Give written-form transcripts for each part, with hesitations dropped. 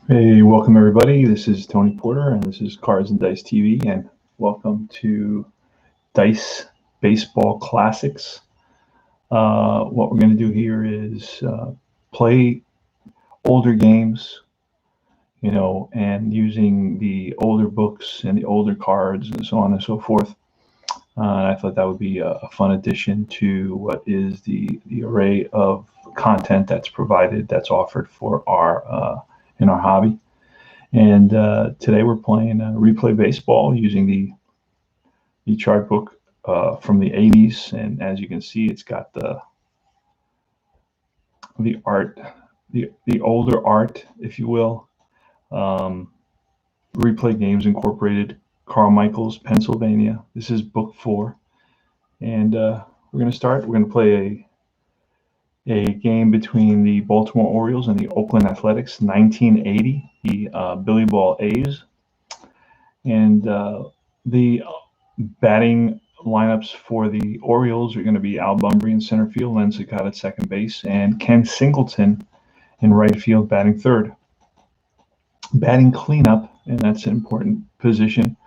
Hey, welcome everybody. This is Tony Porter and this is Cards and Dice TV, and welcome to Dice Baseball Classics. What we're going to do here is play older games, and using the older books and the older cards and so on and so forth. I thought that would be a fun addition to what is the array of content that's provided, that's offered for our in our hobby. And today we're playing Replay Baseball using the chart book from the 80s, and as you can see, it's got the art, the older art, if you will. Replay Games Incorporated, Carmichael's, Pennsylvania. This is book 4, and we're going to start. We're going to play a game between the Baltimore Orioles and the Oakland Athletics, 1980, the Billy Ball A's. And the batting lineups for the Orioles are going to be Al Bunbury in center field, Len Cicotte at second base, and Ken Singleton in right field batting third. Batting cleanup, and that's an important position,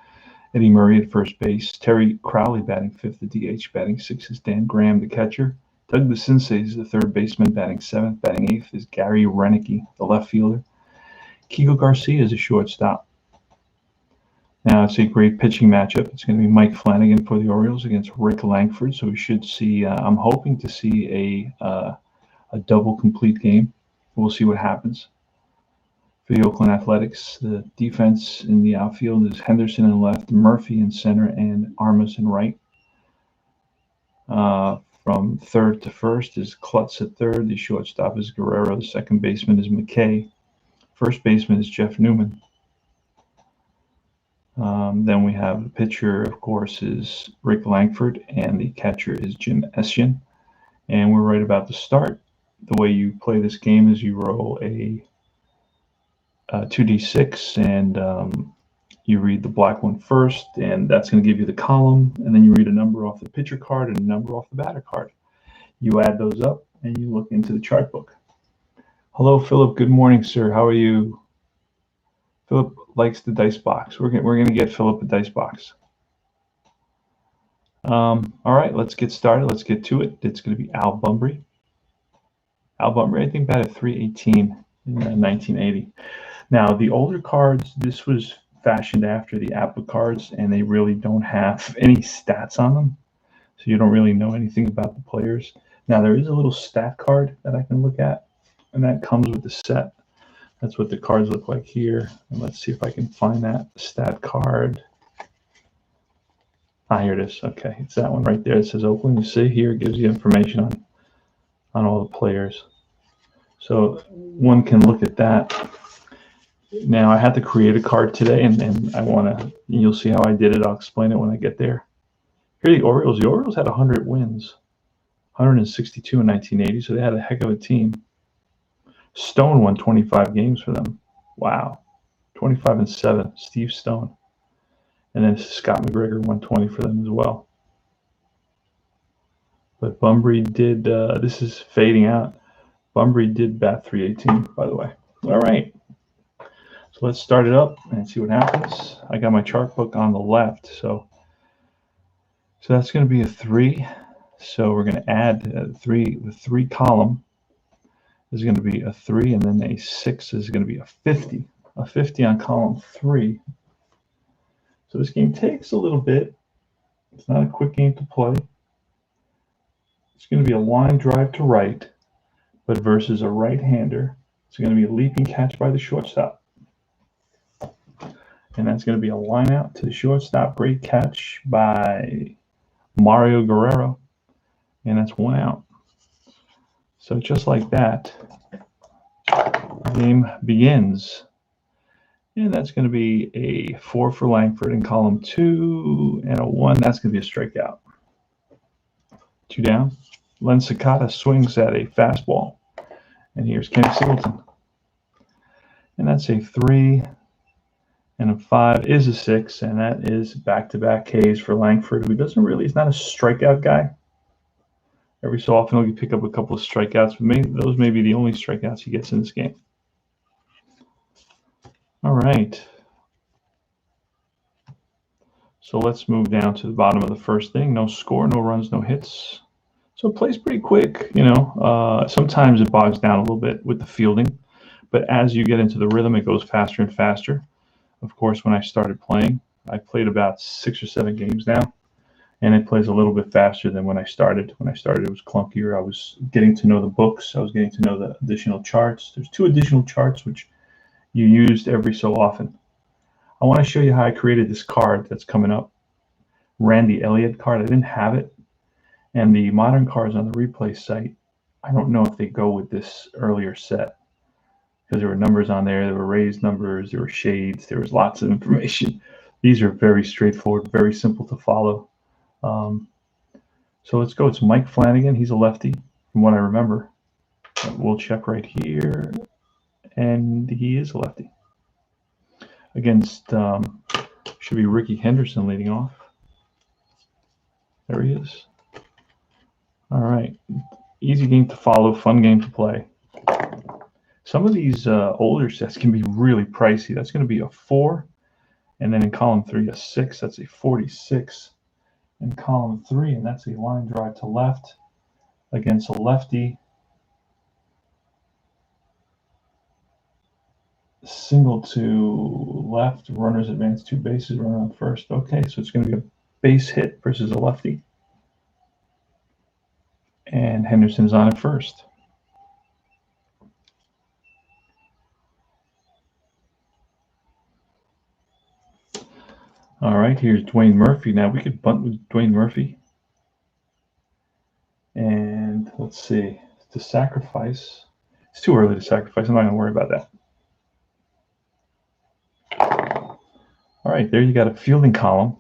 Eddie Murray at first base, Terry Crowley batting fifth, the DH. Batting sixth is Dan Graham, the catcher. Doug DeCinces is the third baseman, batting seventh. Batting eighth is Gary Renicky, the left fielder. Kiko Garcia is a shortstop. Now, it's a great pitching matchup. It's going to be Mike Flanagan for the Orioles against Rick Langford. So we should see, I'm hoping to see a double complete game. We'll see what happens. For the Oakland Athletics, the defense in the outfield is Henderson in left, Murphy in center, and Armas in right. From third to first is Klutz at third. The shortstop is Guerrero. The second baseman is McKay. First baseman is Jeff Newman. Then we have the pitcher, of course, is Rick Langford, and the catcher is Jim Eschian. And we're right about to start. The way you play this game is you roll a 2d6, and you read the black one first, and that's going to give you the column, and then you read a number off the pitcher card and a number off the batter card. You add those up, and you look into the chart book. Hello, Philip. Good morning, sir. How are you? Philip likes the dice box. We're going to get Philip a dice box. All right, let's get started. Let's get to it. It's going to be Al Bunbury. Al Bunbury, I think, batted .318 in 1980. Now, the older cards, this was fashioned after the APA cards, and they really don't have any stats on them, so you don't really know anything about the players. Now, there is a little stat card that I can look at, and that comes with the set. That's what the cards look like here. And let's see if I can find that stat card. Ah, here it is. Okay, it's that one right there. It says Oakland. You see here, it gives you information on all the players. So one can look at that. Now I had to create a card today, and I want to. You'll see how I did it. I'll explain it when I get there. Here are the Orioles. The Orioles had 100 wins, 162 in 1980. So they had a heck of a team. Stone won 25 games for them. Wow, 25-7. Steve Stone, and then Scott McGregor won 20 for them as well. But Bunbury did. This is fading out. Bunbury did bat .318, by the way. All right. So let's start it up and see what happens. I got my chart book on the left, so that's going to be a 3. So we're going to add 3. The 3 column is going to be a 3, and then a 6 is going to be a 50. A 50 on column 3. So this game takes a little bit. It's not a quick game to play. It's going to be a line drive to right, but versus a right-hander, it's going to be a leaping catch by the shortstop. And that's going to be a line out to the shortstop. Great catch by Mario Guerrero. And that's 1 out. So just like that, the game begins. And that's going to be a 4 for Langford in column 2, and a 1. That's going to be a strikeout. 2 down. Len Sakata swings at a fastball. And here's Kenny Singleton. And that's a 3. And a 5 is a 6, and that is back-to-back Ks for Langford, who he's not a strikeout guy. Every so often he'll pick up a couple of strikeouts, but those may be the only strikeouts he gets in this game. All right. So let's move down to the bottom of the first inning. No score, no runs, no hits. So it plays pretty quick, Sometimes it bogs down a little bit with the fielding, but as you get into the rhythm, it goes faster and faster. Of course, when I started playing, I played about 6 or 7 games now, and it plays a little bit faster than when I started. When I started, it was clunkier. I was getting to know the books. I was getting to know the additional charts. There's 2 additional charts which you used every so often. I want to show you how I created this card that's coming up. Randy Elliott card. I didn't have it, and the modern cards on the replay site, I don't know if they go with this earlier set, because there were numbers on there were raised numbers, there were shades, there was lots of information. These are very straightforward, very simple to follow. So let's go. It's Mike Flanagan. He's a lefty, from what I remember. We'll check right here, and he is a lefty. Against, should be Ricky Henderson leading off. There he is. All right. Easy game to follow, fun game to play. Some of these older sets can be really pricey. That's going to be a 4. And then in column 3, a 6. That's a 46. In column 3, and that's a line drive to left against a lefty. Single to left. Runners advance 2 bases. Runner on first. Okay, so it's going to be a base hit versus a lefty. And Henderson's on at first. All right, here's Dwayne Murphy. Now we could bunt with Dwayne Murphy. And let's see, to sacrifice. It's too early to sacrifice. I'm not going to worry about that. All right, there you got a fielding column.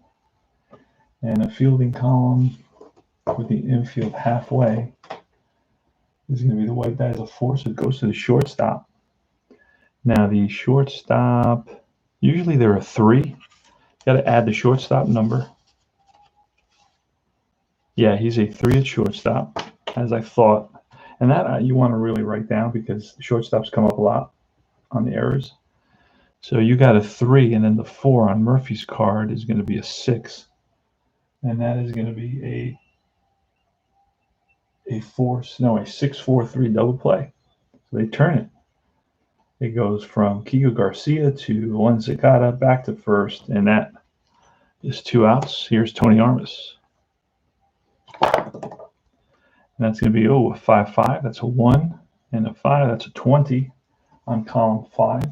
And a fielding column with the infield halfway is going to be the white die as a 4, so it goes to the shortstop. Now the shortstop, usually they're a 3. Got to add the shortstop number. Yeah, he's a 3 at shortstop, as I thought. And that you want to really write down, because the shortstops come up a lot on the errors. So you got a 3, and then the 4 on Murphy's card is going to be a 6. And that is going to be a 6-4-3 double play. So they turn it. It goes from Kiko Garcia to Len Sakata back to first, and that is 2 outs. Here's Tony Armas. And that's going to be, a 5-5. That's a 1. And a 5, that's a 20. on column 5.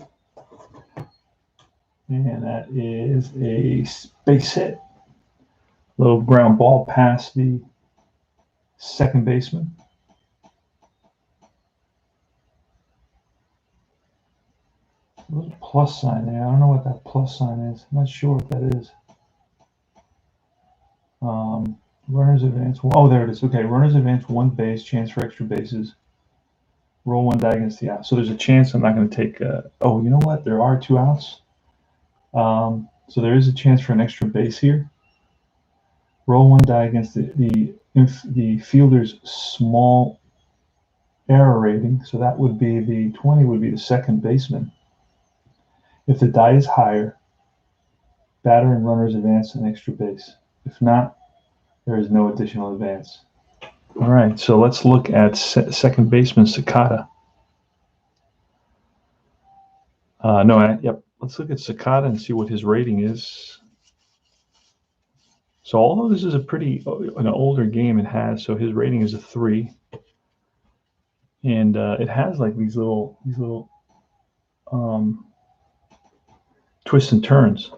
And that is a base hit. Little ground ball past the second baseman. A little plus sign there. I don't know what that plus sign is. I'm not sure what that is. Runners advance. Oh, there it is. Okay, runners advance 1 base, chance for extra bases. Roll 1 die against the out. So there's a chance I'm not going to take. Oh, you know what? There are 2 outs. So there is a chance for an extra base here. Roll 1 die against the fielder's small error rating. So that would be the 20 would be the second baseman. If the die is higher, batter and runners advance an extra base. If not, there is no additional advance. All right, so let's look at second baseman Sakata. Yep. Let's look at Sakata and see what his rating is. So although this is an older game, it has, so his rating is a 3, and it has like these little twists and turns,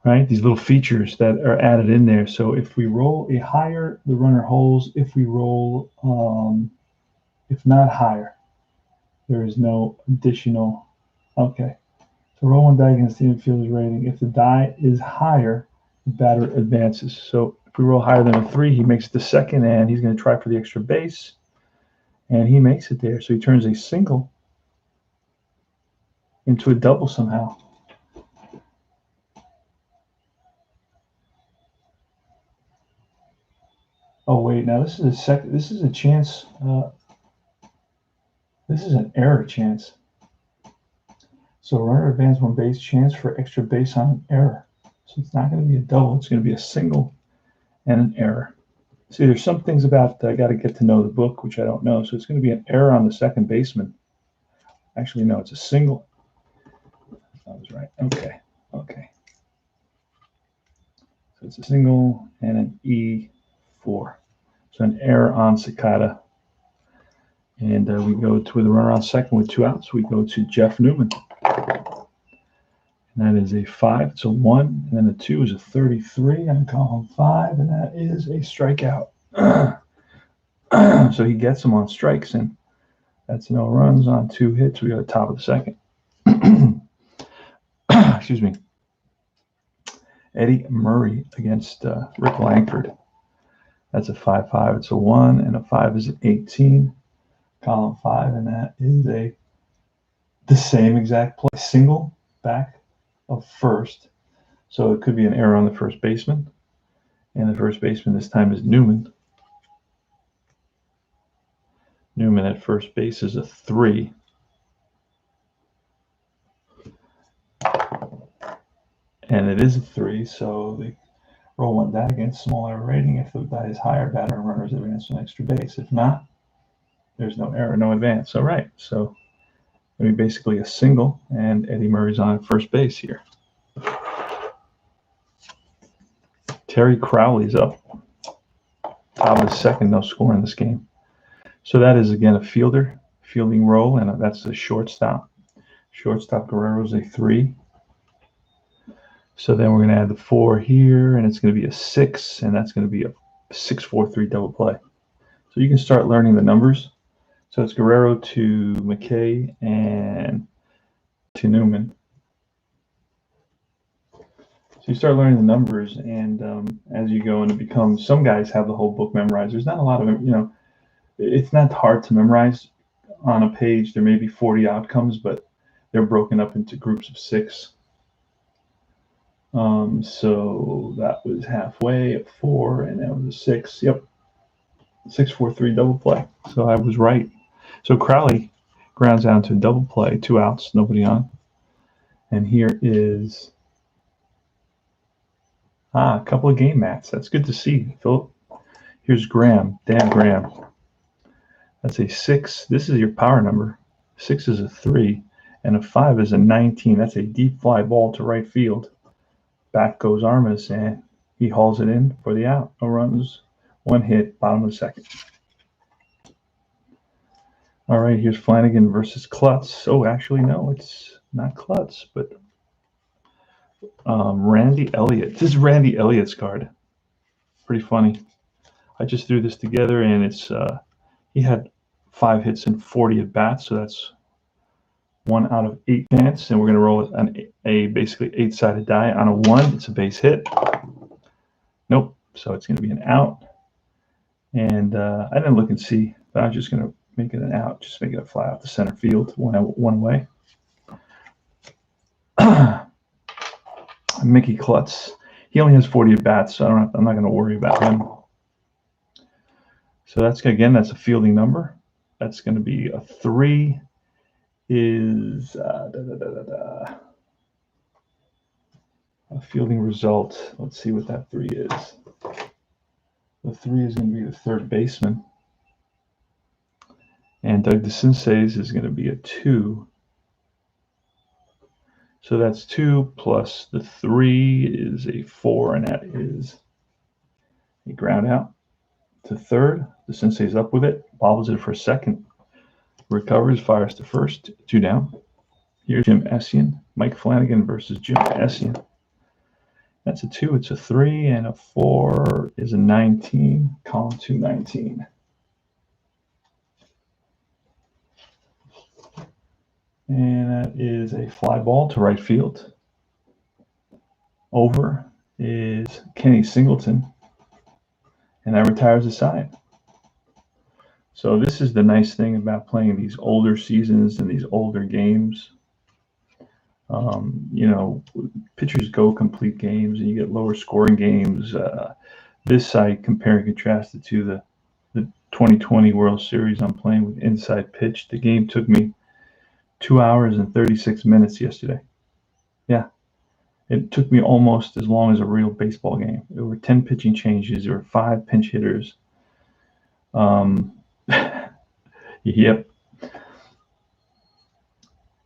right? These little features that are added in there. So if we roll a higher, the runner holds. If we roll, if not higher, there is no additional. Okay. So roll 1 die against the infielder's rating. If the die is higher, the batter advances. So if we roll higher than a 3, he makes the second, and he's going to try for the extra base, and he makes it there. So he turns a single into a double somehow. Oh wait, now this is a second. This is a chance. This is an error chance. So runner advance 1 base, chance for extra base on an error. So it's not going to be a double. It's going to be a single and an error. See, there's some things about I got to get to know the book, which I don't know. So it's going to be an error on the second baseman. Actually, no, it's a single. I was right. Okay. So it's a single and an E4. So an error on Sakata. And we go to the runner on second with 2 outs. We go to Jeff Newman. And that is a 5. It's a 1. And then a 2 is a 33 on column 5. And that is a strikeout. So he gets them on strikes, and that's no runs on 2 hits. We got the top of the second. Excuse me. Eddie Murray against Rick Langford. That's a 5-5. It's a 1, and a 5 is an 18. Column 5, and that is the same exact play. Single back of first. So it could be an error on the first baseman. And the first baseman this time is Newman. Newman at first base is a 3. And it is a 3, so they roll 1 die against small error rating. If the die is higher, batter and runners advance an extra base. If not, there's no error, no advance. All right, so I mean basically a single, and Eddie Murray's on first base here. Terry Crowley's up. Top of the second, no score in this game. So that is again a fielding role, and that's a shortstop. Shortstop Guerrero's a 3. So then we're going to add the 4 here, and it's going to be a 6, and that's going to be a 6-4-3 double play. So you can start learning the numbers. So it's Guerrero to McKay and to Newman. So you start learning the numbers, and as you go, and it becomes, some guys have the whole book memorized. There's not a lot of, it's not hard to memorize on a page. There may be 40 outcomes, but they're broken up into groups of 6. So that was halfway at 4, and that was a 6. Yep. 6-4-3 double play. So I was right. So Crowley grounds down to a double play, 2 outs, nobody on. And here is a couple of game mats. That's good to see, Philip. Here's Graham, Dan Graham. That's a 6. This is your power number. 6 is a 3, and a 5 is a 19. That's a deep fly ball to right field. Back goes Armas, and he hauls it in for the out. No runs, 1 hit, bottom of the second. All right, here's Flanagan versus Klutz. Oh, actually, no, it's not Klutz, but Randy Elliott. This is Randy Elliott's card. Pretty funny. I just threw this together, and it's he had 5 hits and 40 at bats, so that's 1 out of 8 chance, and we're going to roll a basically 8-sided die. On a 1, it's a base hit. Nope, so it's going to be an out. And I didn't look and see, but I'm just going to make it an out, just make it a fly out to center field, one way. Mickey Klutz. He only has 40 at bats, so I'm not going to worry about him. So that's a fielding number. That's going to be a 3. Is a fielding result. Let's see what that 3 is. The 3 is going to be the third baseman, and Doug DeCinces is going to be a 2. So that's 2 plus the 3 is a 4, and that is a ground out to third. DeCinces is up with it, bobbles it for second, recovers, fires to first, 2 down. Here's Jim Essien. Mike Flanagan versus Jim Essien. That's a 2, it's a 3, and a 4 is a 19. Column 2, 19. And that is a fly ball to right field. Over is Kenny Singleton, and that retires the side. So this is the nice thing about playing these older seasons and these older games. Pitchers go complete games, and you get lower scoring games. This site, compare and contrast it to the 2020 World Series I'm playing with Inside Pitch. The game took me 2 hours and 36 minutes yesterday. Yeah, it took me almost as long as a real baseball game. There were 10 pitching changes. There were 5 pinch hitters. Yep.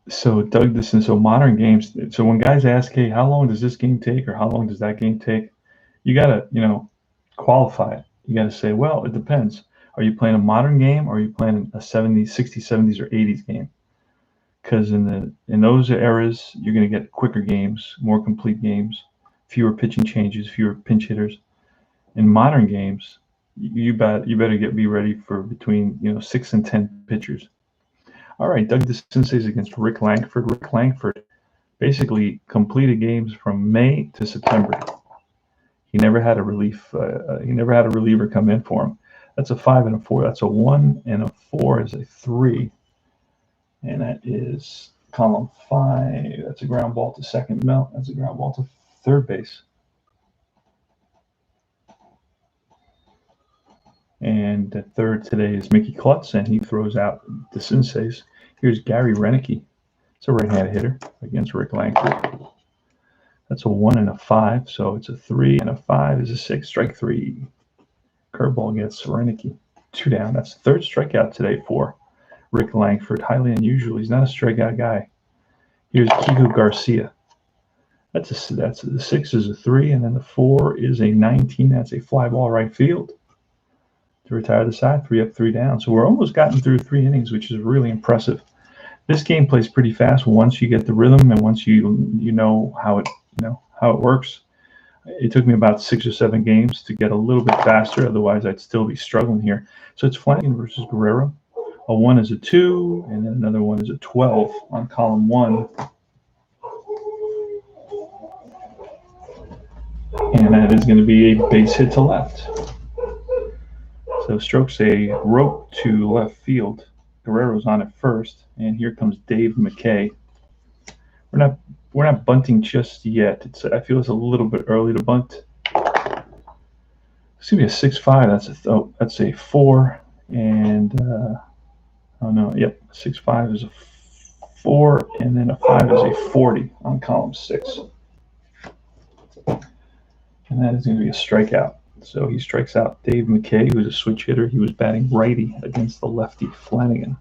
So so modern games. So when guys ask, hey, how long does this game take, or how long does that game take? You gotta, qualify it. You gotta say, well, it depends. Are you playing a modern game, or are you playing a 70s, 60s, 70s, or 80s game? Because in those eras, you're gonna get quicker games, more complete games, fewer pitching changes, fewer pinch hitters. In modern games, you better be ready for between 6 and 10 pitchers. All right, Doug DeCinces against Rick Langford. Rick Langford basically completed games from May to September. He never had a reliever come in for him. That's a 5 and a 4. That's a 1 and a 4 is a 3, and that is column 5. That's a ground ball to second. No, that's a ground ball to third base. And the third today is Mickey Klutz, and he throws out DeCinces. Here's Gary Renicky. It's a right-handed hitter against Rick Langford. That's a 1 and a 5, so it's a 3 and a 5 is a 6. Strike 3. Curveball gets Renicky. 2 down. That's the third strikeout today for Rick Langford. Highly unusual. He's not a strikeout guy. Here's Kiko Garcia. The 6 is a 3, and then the 4 is a 19. That's a fly ball right field to retire the side. 3 up, 3 down. So we're almost gotten through 3 innings, which is really impressive. This game plays pretty fast once you get the rhythm and once you know how it works. It took me about 6 or 7 games to get a little bit faster. Otherwise, I'd still be struggling here. So it's Flanagan versus Guerrero. A 1 is a 2, and then another one is a 12 on column 1. And that is going to be a base hit to left. So strokes a rope to left field. Guerrero's on at first, and here comes Dave McKay. We're not bunting just yet. I feel it's a little bit early to bunt. It's gonna be a 6-5. That's a 4, and 6-5 is a 4, and then a 5 is a 40 on column 6, and that is going to be a strikeout. So he strikes out Dave McKay, who's a switch hitter. He was batting righty against the lefty Flanagan.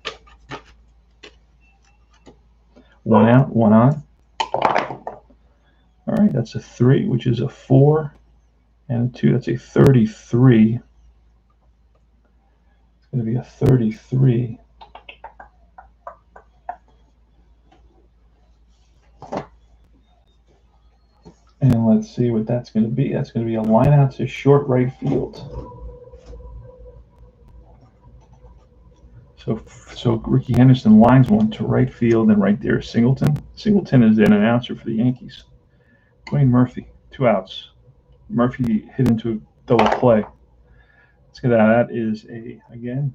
1 out, 1 on. All right, that's a 3, which is a 4, and a 2. That's a 33. It's going to be a 33. And let's see what that's going to be. That's going to be a line out to short right field. So Ricky Henderson lines one to right field, and right there is Singleton. Singleton is an announcer for the Yankees. Dwayne Murphy, 2 outs. Murphy hit into a double play. Let's get that. That is again,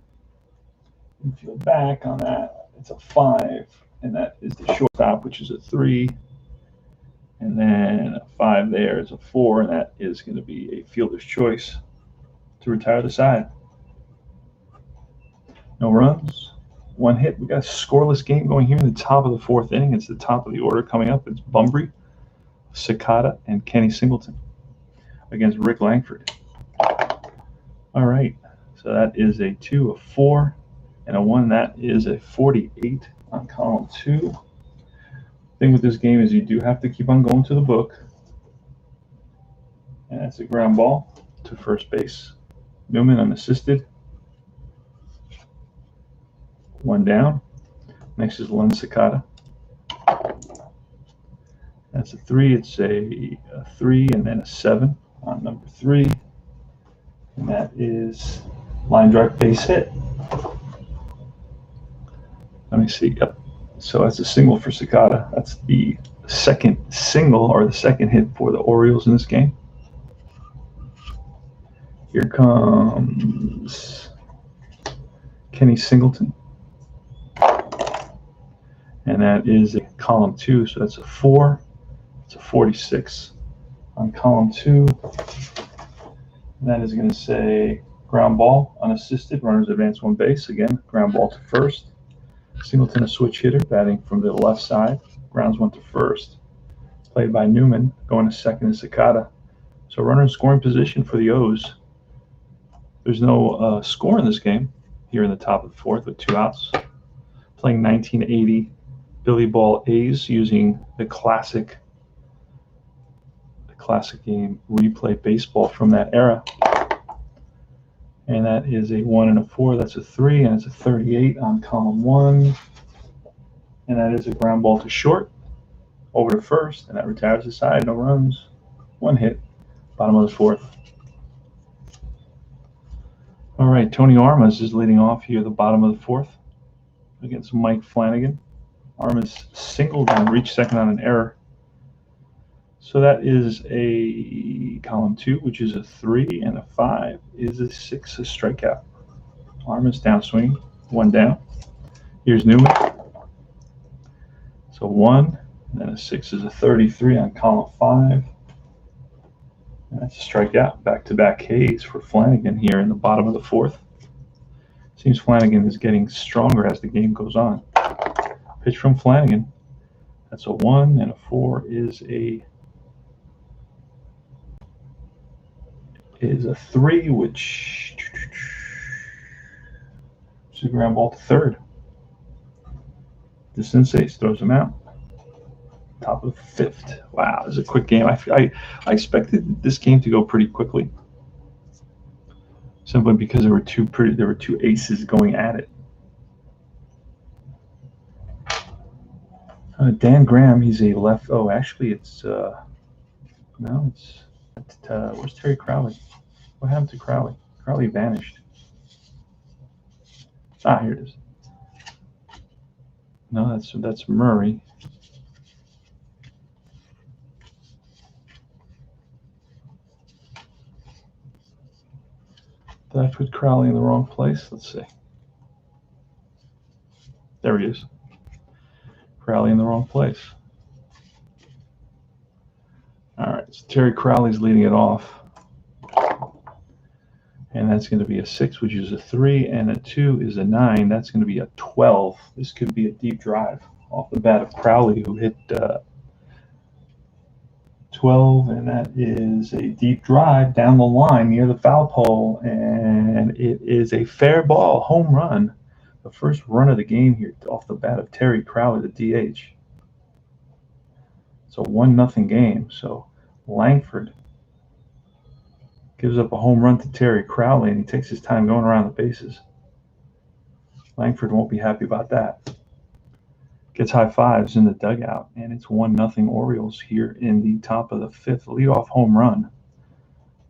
infield back on that. It's a 5, and that is the shortstop, which is a 3. And then a 5 there is a 4, and that is going to be a fielder's choice to retire the side. No runs, 1 hit. We got a scoreless game going here in the top of the 4th inning. It's the top of the order coming up. It's Bumbry, Cicada, and Kenny Singleton against Rick Langford. All right, so that is a 2, a 4, and a 1. That is a 48 on column 2. Thing with this game is you do have to keep on going to the book. And that's a ground ball to first base. Newman unassisted. 1 down. Next is Len Cicada. That's a 3. It's a 3 and then a 7 on number 3. And that is line drive base hit. Let me see. Yep. So that's a single for Cicada. That's the second single or the second hit for the Orioles in this game. Here comes Kenny Singleton. And that is a column 2, so that's a 4. It's a 46 on column 2. And that is going to say ground ball, unassisted, runners advance 1 base. Again, ground ball to first. Singleton, a switch hitter, batting from the left side. Grounds 1 to first. Played by Newman, going to second is Cicada. So runner in scoring position for the O's. There's no score in this game here in the top of the 4th with 2 outs. Playing 1980 Billy Ball A's using the classic game replay baseball from that era. And that is a 1 and a 4. That's a 3, and it's a 38 on column 1. And that is a ground ball to short, over to first, and that retires the side. No runs, 1 hit, bottom of the 4th. All right, Tony Armas is leading off here, the bottom of the 4th, against Mike Flanagan. Armas singled and reached second on an error. So that is a column 2, which is a 3, and a 5 is a 6, a strikeout. Armas downswing, 1 down. Here's Newman. So 1, and then a 6 is a 33 on column 5. And that's a strikeout. Back-to-back Ks for Flanagan here in the bottom of the 4th. Seems Flanagan is getting stronger as the game goes on. Pitch from Flanagan. That's a 1, and a 4 is a 3, which is a ground ball to third. DeCinces throws him out. Top of the 5th. Wow, this is a quick game. I expected this game to go pretty quickly, simply because there were two aces going at it. Dan Graham, he's a left. Oh, actually, it's no, it's where's Terry Crowley? What happened to Crowley? Crowley vanished. Ah, here it is. No, that's Murray. Did I put Crowley in the wrong place? Let's see. There he is. Crowley in the wrong place. All right, so Terry Crowley's leading it off. And that's going to be a 6, which is a 3, and a 2 is a 9. That's going to be a 12. This could be a deep drive off the bat of Crowley, who hit 12, and that is a deep drive down the line near the foul pole, and it is a fair ball, home run. The first run of the game here off the bat of Terry Crowley, the DH. It's a 1-0 game, so Langford gives up a home run to Terry Crowley, and he takes his time going around the bases. Langford won't be happy about that. gets high fives in the dugout, and it's 1-0 Orioles here in the top of the fifth. Leadoff home run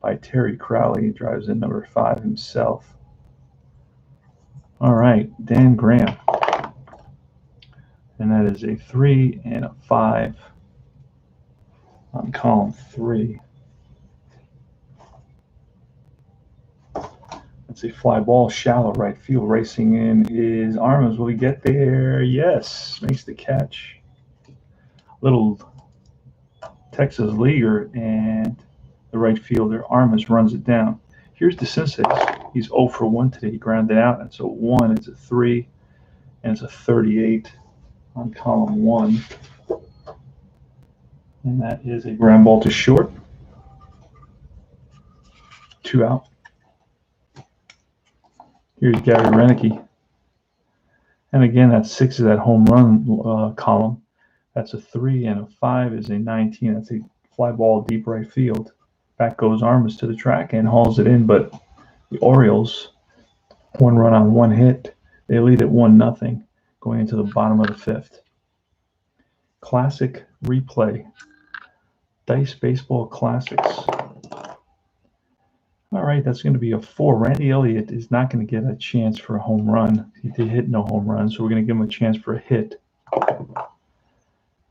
by Terry Crowley. He drives in number 5 himself. All right, Dan Graham. And that is a 3 and a 5 on column 3. That's a fly ball, shallow right field. Racing in is Armas. Will he get there? Yes. Makes the catch. Little Texas leaguer, and the right fielder, Armas, runs it down. Here's the Sensei. He's 0 for 1 today. He grounded out. It's a 1, it's a 3, and it's a 38 on column 1. And that is a ground ball to short. 2 out. Here's Gary Renicky. And again, that 6 is that home run column. That's a 3, and a 5 is a 19. That's a fly ball deep right field. Back goes Armas to the track and hauls it in, but the Orioles, 1 run on 1 hit. They lead at 1-0 going into the bottom of the 5th. Classic replay. Dice Baseball Classics. All right, that's going to be a 4. Randy Elliott is not going to get a chance for a home run. He did hit no home run, so we're going to give him a chance for a hit.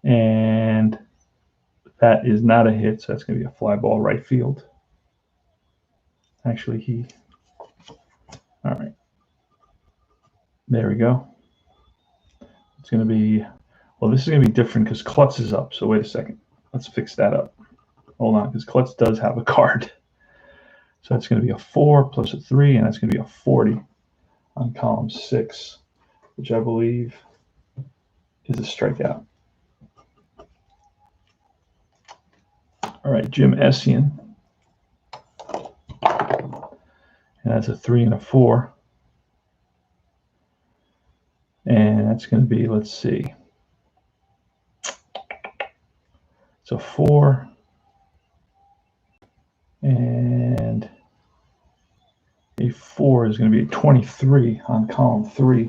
And that is not a hit, so that's going to be a fly ball right field. Actually, all right. There we go. It's going to be, well, this is going to be different because Klutz is up. So wait a second. Let's fix that up. Hold on, because Klutz does have a card. So that's going to be a 4 plus a 3, and that's going to be a 40 on column 6, which I believe is a strikeout. All right, Jim Essien. And that's a 3 and a 4. And that's going to be, let's see. It's a 4. And a 4 is going to be a 23 on column 3.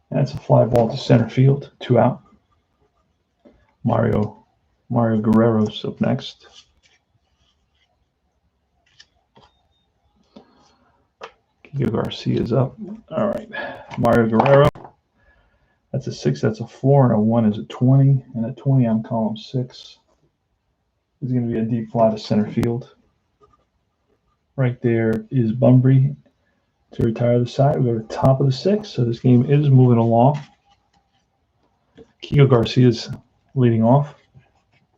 That's a fly ball to center field, 2 out. Mario Guerrero's up next. Kiko Garcia's up. All right, Mario Guerrero. That's a 6, that's a 4, and a 1 is a 20, and a 20 on column 6 is going to be a deep fly to center field. Right there is Bunbury to retire the side. We go to the top of the 6th, so this game is moving along. Kiko Garcia's leading off,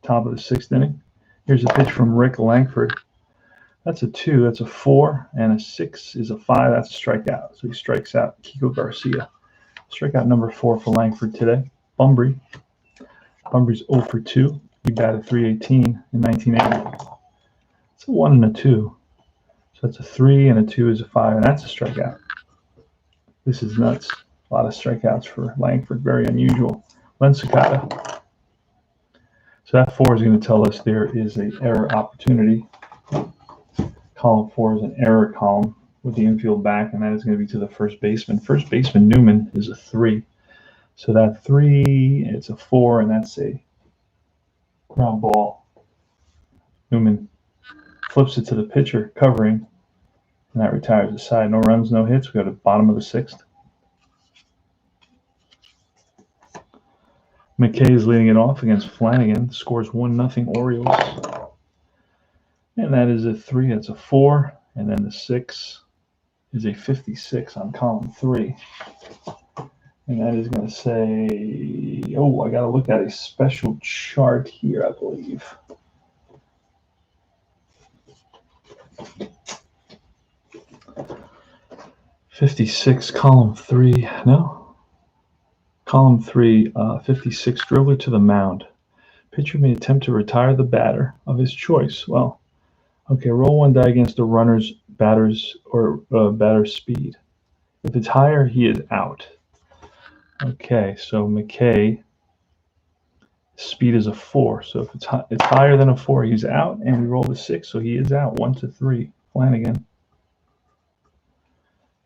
top of the 6th inning. Here's a pitch from Rick Langford. That's a 2, that's a 4, and a 6 is a 5. That's a strikeout. So he strikes out Kiko Garcia. Strikeout number 4 for Langford today. Bunbury's 0 for 2. He batted .318 in 1980. It's a 1 and a 2. So that's a 3, and a 2 is a 5, and that's a strikeout. This is nuts. A lot of strikeouts for Langford. Very unusual. Len Sakata. So that 4 is going to tell us there is an error opportunity. Column 4 is an error column with the infield back, and that is going to be to the first baseman. First baseman Newman is a 3. So that 3, it's a 4, and that's a ground ball. Newman flips it to the pitcher, covering, and that retires the side. No runs, no hits. We go to the bottom of the 6th. McKay is leading it off against Flanagan. Scores 1-0 Orioles. And that is a 3. That's a 4. And then the 6 is a 56 on column 3. And that is going to say, oh, I got to look at a special chart here, I believe. $56, column 3. No. Column 3, 56, dribbler to the mound. Pitcher may attempt to retire the batter of his choice. Well, okay, roll 1 die against the runner's batter's speed. If it's higher, he is out. Okay, so McKay, speed is a 4. So if it's higher than a 4, he's out, and we roll the 6, so he is out. 1-3. Flanagan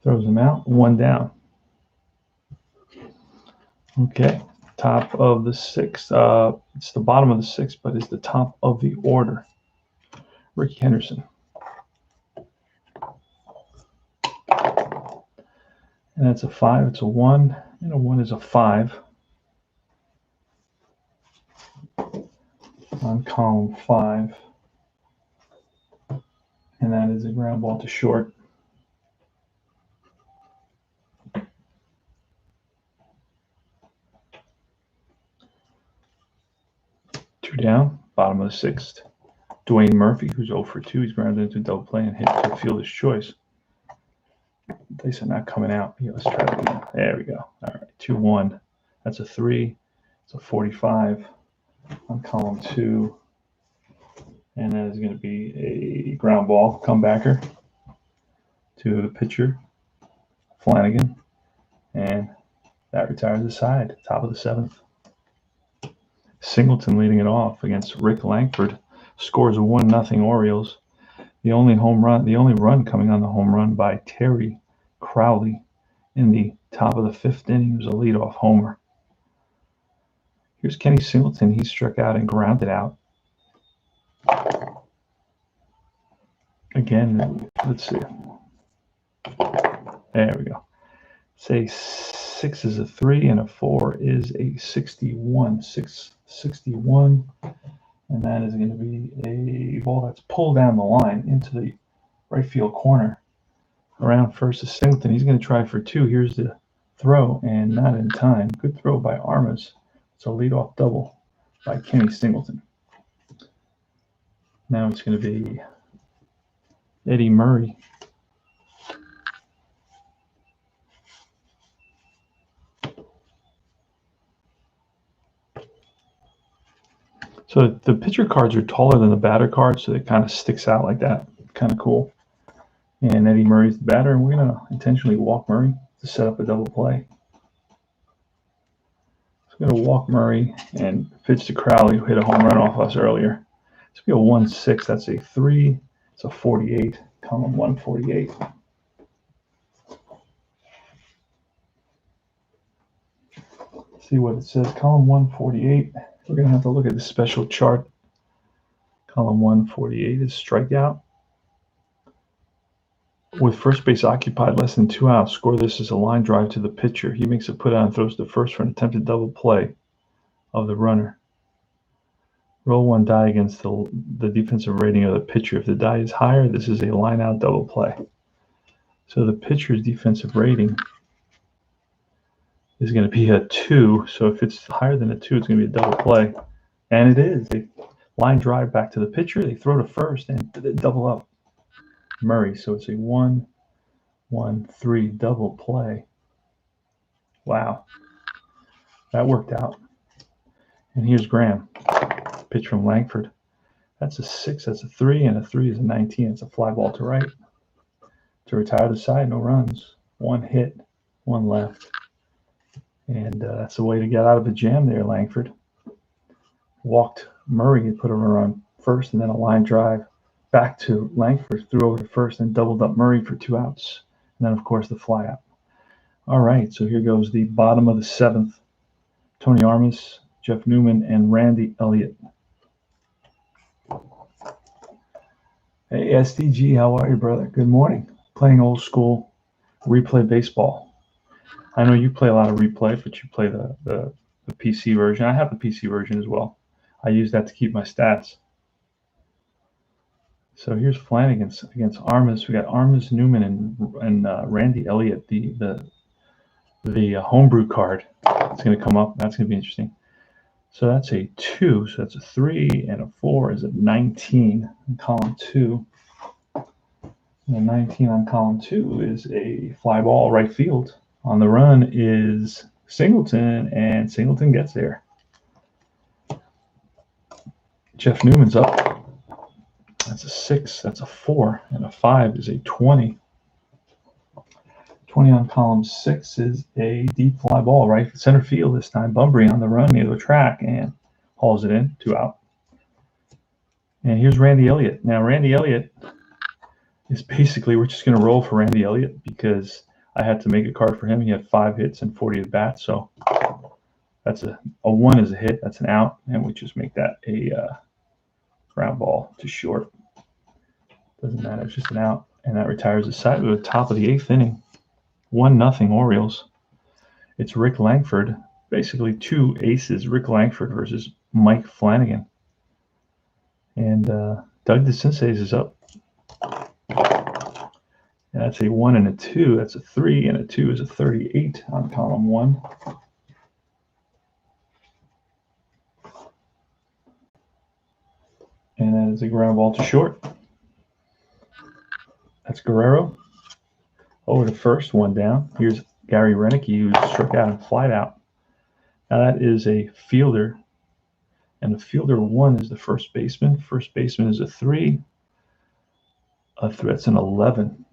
throws him out. 1 down. Okay, top of the sixth. It's the bottom of the sixth, but it's the top of the order. Ricky Henderson. And that's a 5. It's a 1, and a 1 is a 5. On column 5. And that is a ground ball to short. Two down, bottom of the sixth. Dwayne Murphy, who's 0 for 2. He's grounded into a double play and hit to fielder's choice. Dice are not coming out. Yeah, let's try it again. There we go. All right, 2-1. That's a 3. It's a 45 on column 2. And that is going to be a ground ball comebacker to the pitcher, Flanagan. And that retires the side, top of the 7th. Singleton leading it off against Rick Langford. Scores a 1-0 Orioles. The only run coming on the home run by Terry Crowley in the top of the 5th inning. Was a leadoff homer. Here's Kenny Singleton. He struck out and grounded out. Again, let's see. There we go. Say 6 is a 3 and a 4 is a 61. 661. And that is going to be a ball that's pulled down the line into the right field corner. Around first is Singleton. He's going to try for 2. Here's the throw, and not in time. Good throw by Armas. It's a leadoff double by Kenny Singleton. Now it's going to be Eddie Murray. So the pitcher cards are taller than the batter cards, so it kind of sticks out like that. Kind of cool. And Eddie Murray's the batter, and we're going to intentionally walk Murray to set up a double play. So we're going to walk Murray and pitch to Crowley, who hit a home run off us earlier. It's going to be a 1-6. That's a 3. It's a 48. Column 148. See what it says. Column 148. We're going to have to look at the special chart. Column 148 is strikeout. With first base occupied, less than 2 outs, score this as a line drive to the pitcher. He makes a put out and throws to first for an attempted double play of the runner. Roll 1 die against the defensive rating of the pitcher. If the die is higher, this is a line out double play. So the pitcher's defensive rating is going to be a 2. So if it's higher than a 2, it's going to be a double play. And it is. They line drive back to the pitcher. They throw to first and they double up Murray. So it's a 1-1-3 double play. Wow. That worked out. And here's Graham. Pitch from Langford. That's a 6. That's a 3. And a 3 is a 19. It's a fly ball to right. To retire the side, no runs. 1 hit, 1 left. And that's the way to get out of a jam there, Langford. Walked Murray and put a runner on first, and then a line drive back to Langford, threw over to first, and doubled up Murray for 2 outs. And then, of course, the fly out. All right, so here goes the bottom of the 7th. Tony Armas, Jeff Newman, and Randy Elliott. Hey, SDG, how are you, brother? Good morning. Playing old school replay baseball. I know you play a lot of replay, but you play the PC version. I have the PC version as well. I use that to keep my stats. So here's Flanagan against Armas. We got Armas, Newman, and Randy Elliott, the homebrew card. It's going to come up. That's going to be interesting. So that's a 2. So that's a 3, and a 4 is a 19 in column 2. And a 19 on column 2 is a fly ball right field. On the run is Singleton, and Singleton gets there. Jeff Newman's up. That's a 6. That's a 4. And a 5 is a 20. 20 on column 6 is a deep fly ball, right? Center field this time. Bunbury on the run near the track and hauls it in. 2 out. And here's Randy Elliott. Now, Randy Elliott is basically, we're just going to roll for Randy Elliott because I had to make a card for him. He had 5 hits and 40 at bats. So That's a 1 is a hit. That's an out, and we just make that a ground ball to short. Doesn't matter. It's just an out, and that retires the side. We're at the top of the 8th inning. 1-0 Orioles. It's Rick Langford. Basically 2 aces. Rick Langford versus Mike Flanagan. And Doug DeCinces is up. And that's a 1 and a 2. That's a 3, and a 2 is a 38 on column 1. And that is a ground ball to short. That's Guerrero. Over to first, 1 down. Here's Gary Renicky, who struck out and flied out. Now that is a fielder. And the fielder 1 is the first baseman. First baseman is a 3. That's an 11.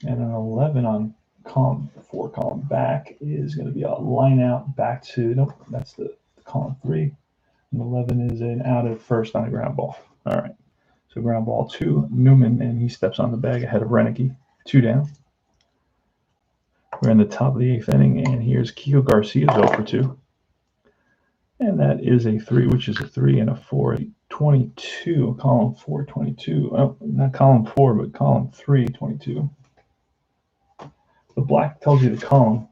And an 11 on column 4, column back is going to be a line out back to, nope, that's the column 3. And 11 is an out at first on a ground ball. All right. So ground ball to Newman, and he steps on the bag ahead of Renicky. 2 down. We're in the top of the 8th inning, and here's Kiko Garcia's 0 for 2. And that is a 3, which is a 3 and a 4. 22, column 4, 22. Oh, not column 4, but column 3, 22. The black tells you the column.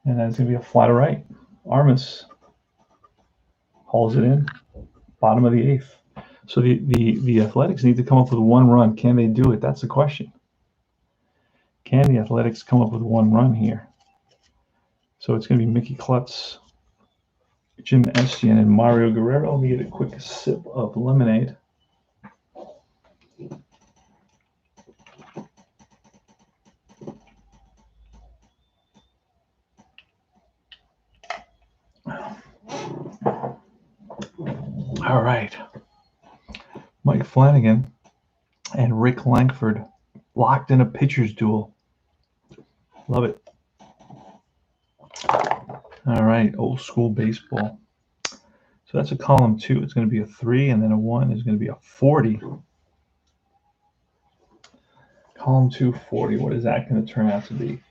And that's going to be a fly to right. Armas hauls it in. Bottom of the 8th. So the Athletics need to come up with 1 run. Can they do it? That's the question. Can the Athletics come up with 1 run here? So it's going to be Mickey Klutz, Jim Estienne, and Mario Guerrero. Let me get a quick sip of lemonade. All right. Mike Flanagan and Rick Langford locked in a pitcher's duel. Love it. All right, old school baseball. So that's a column 2. It's going to be a 3, and then a 1 is going to be a 40. Column 2, 40. What is that going to turn out to be?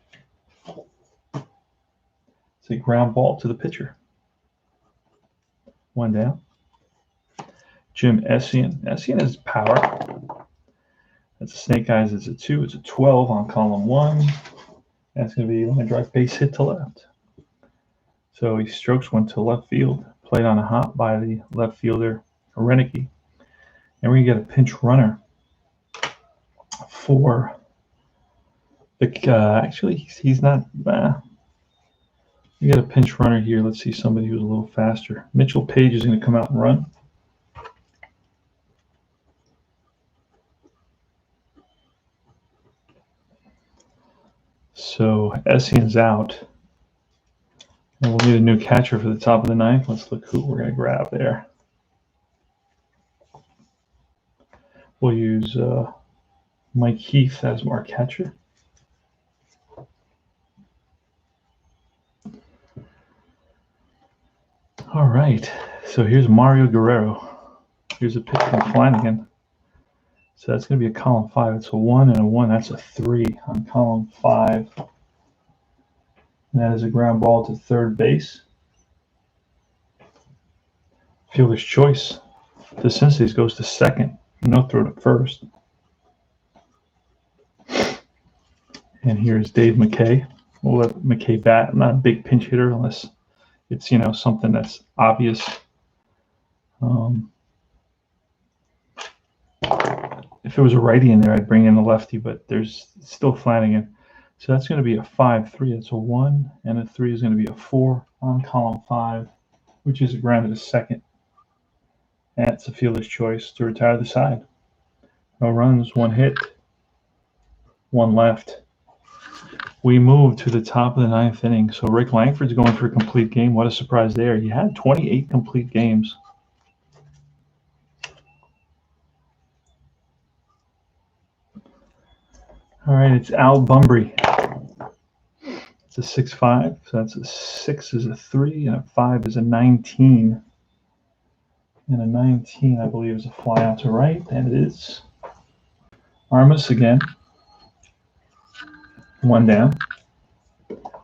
It's a ground ball to the pitcher. 1 down. Jim Essian. Essian has power. That's a snake eyes. It's a 2. It's a 12 on column 1. That's going to be line drive base hit to left. So he strokes 1 to left field. Played on a hop by the left fielder, Renicky. And we're going to get a pinch runner for the. Actually, he's not. We got a pinch runner here. Let's see somebody who's a little faster. Mitchell Page is going to come out and run. So Essian's out. And we'll need a new catcher for the top of the 9th. Let's look who we're going to grab there. We'll use Mike Heath as our catcher. All right. So here's Mario Guerrero. Here's a pitch from Flanagan. So that's going to be a column 5. It's a 1 and a 1. That's a 3 on column 5. And that is a ground ball to third base. Fielder's choice. DeCinces goes to second. No throw to first. And here's Dave McKay. We'll let McKay bat. I'm not a big pinch hitter unless it's, something that's obvious. If it was a righty in there, I'd bring in the lefty, but there's still Flanagan. So that's going to be a 5-3. That's a 1, and a 3 is going to be a 4 on column 5, which is grounded to second. That's a fielder's choice to retire the side. No runs, 1 hit, 1 left. We move to the top of the 9th inning. So Rick Langford's going for a complete game. What a surprise there. He had 28 complete games. All right, it's Al Bumbry. It's a 6-5. So that's a 6 is a 3, and a 5 is a 19. And a 19, I believe, is a fly out to right, and it is. Armas again. 1 down.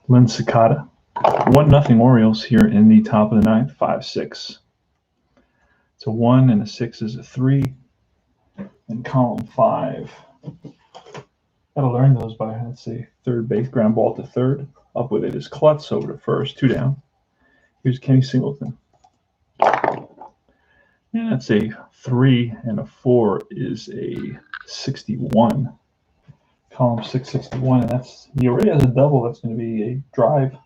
Lynn Cicada. 1-0 Orioles here in the top of the ninth, 5-6. It's a 1 and a 6 is a 3. And column 5. Gotta learn those by, let's see, third base, ground ball to third. Up with it is Klutz over to first, 2 down. Here's Kenny Singleton. And that's a 3 and a 4 is a 61. Column 6, 61, and that's, he already has a double. That's going to be a drive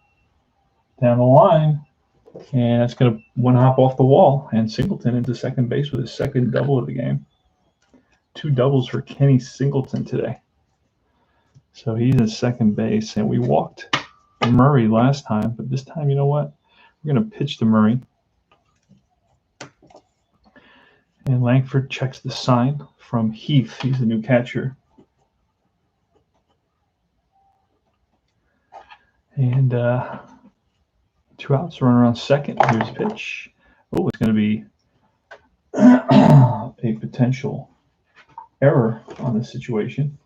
down the line, and that's going to one hop off the wall, and Singleton into second base with his second double of the game. 2 doubles for Kenny Singleton today. So he's at second base, and we walked Murray last time, but this time, you know what? We're going to pitch to Murray. And Langford checks the sign from Heath. He's the new catcher. And 2 outs, runner on second. Here's pitch. Oh, it's going to be a potential error on this situation.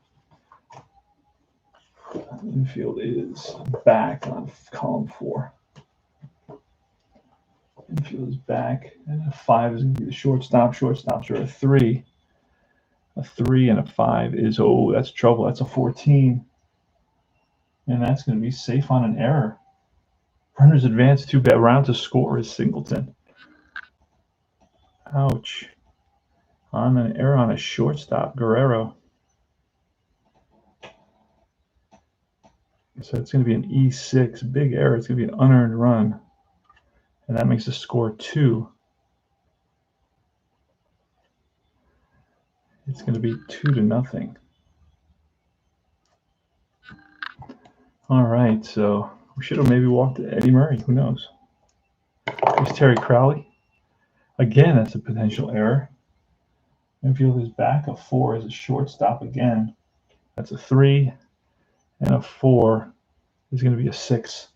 Infield is back on column 4. Infield is back, and a 5 is going to be the shortstop. Shortstops are a 3. A 3 and a 5 is, oh, that's trouble. That's a 14. And that's going to be safe on an error. Runners advance 2 around to score is Singleton. Ouch. On an error on a shortstop, Guerrero. So it's going to be an E6, big error. It's going to be an unearned run. And that makes the score 2. It's going to be 2-0. All right, so we should have maybe walked Eddie Murray. Who knows? There's Terry Crowley. Again, that's a potential error. Infield is back. A 4 is a shortstop again. That's a 3. And a 4 is going to be a 6.